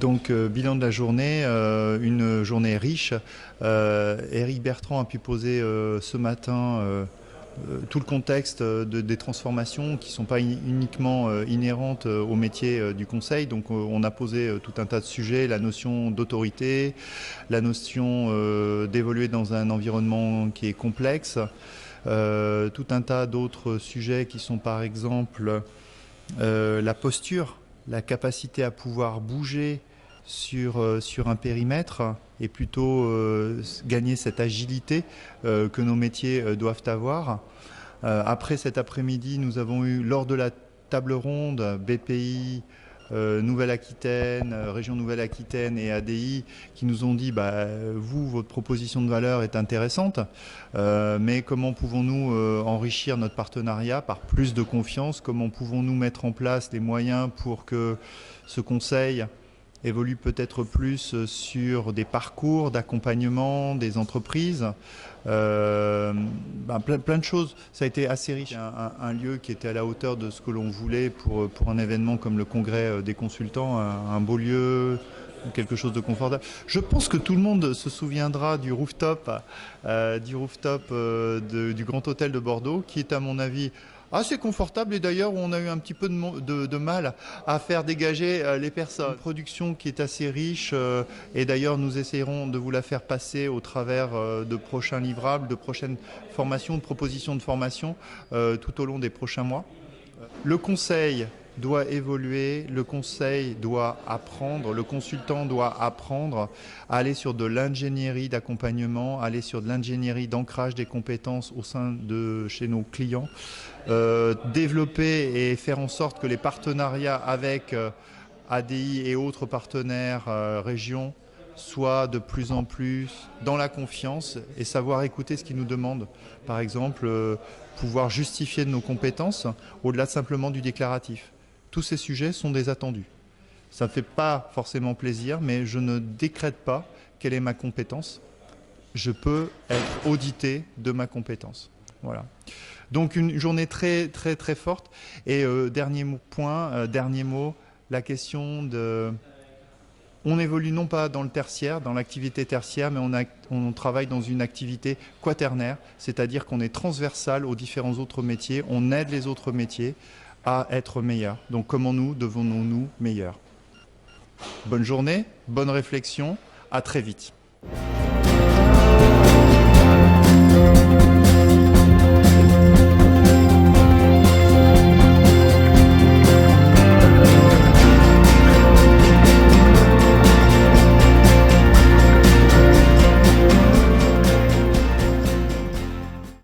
Donc, bilan de la journée, une journée riche. Éric Bertrand a pu poser ce matin tout le contexte des transformations qui ne sont pas uniquement inhérentes au métier du conseil. Donc on a posé tout un tas de sujets, la notion d'autorité, la notion d'évoluer dans un environnement qui est complexe, tout un tas d'autres sujets qui sont par exemple la posture, la capacité à pouvoir bouger sur un périmètre et plutôt gagner cette agilité que nos métiers doivent avoir. Après cet après-midi, nous avons eu lors de la table ronde BPI, Nouvelle-Aquitaine, région Nouvelle-Aquitaine et ADI qui nous ont dit vous, votre proposition de valeur est intéressante, mais comment pouvons-nous enrichir notre partenariat par plus de confiance? Comment pouvons-nous mettre en place des moyens pour que ce conseil évolue peut-être plus sur des parcours d'accompagnement des entreprises, plein de choses. Ça a été assez riche, un lieu qui était à la hauteur de ce que l'on voulait pour un événement comme le congrès des consultants, un beau lieu, quelque chose de confortable. Je pense que tout le monde se souviendra du rooftop du Grand Hôtel de Bordeaux, qui est à mon avis assez confortable et d'ailleurs on a eu un petit peu de mal à faire dégager les personnes. Une production qui est assez riche et d'ailleurs nous essayerons de vous la faire passer au travers de prochains livrables, de prochaines formations, de propositions de formation tout au long des prochains mois. Le conseil doit évoluer, le conseil doit apprendre, le consultant doit apprendre à aller sur de l'ingénierie d'accompagnement, aller sur de l'ingénierie d'ancrage des compétences au sein de chez nos clients, développer et faire en sorte que les partenariats avec ADI et autres partenaires régions soient de plus en plus dans la confiance et savoir écouter ce qu'ils nous demandent. Par exemple, pouvoir justifier de nos compétences au-delà simplement du déclaratif. Tous ces sujets sont des attendus. Ça ne fait pas forcément plaisir, mais je ne décrète pas quelle est ma compétence. Je peux être audité de ma compétence. Voilà. Donc une journée très très très forte. Et dernier mot, la question de... On évolue non pas dans le tertiaire, dans l'activité tertiaire, mais on travaille dans une activité quaternaire, c'est-à-dire qu'on est transversal aux différents autres métiers, on aide les autres métiers à être meilleurs. Donc comment nous devenons-nous meilleurs? Bonne journée, bonne réflexion, à très vite.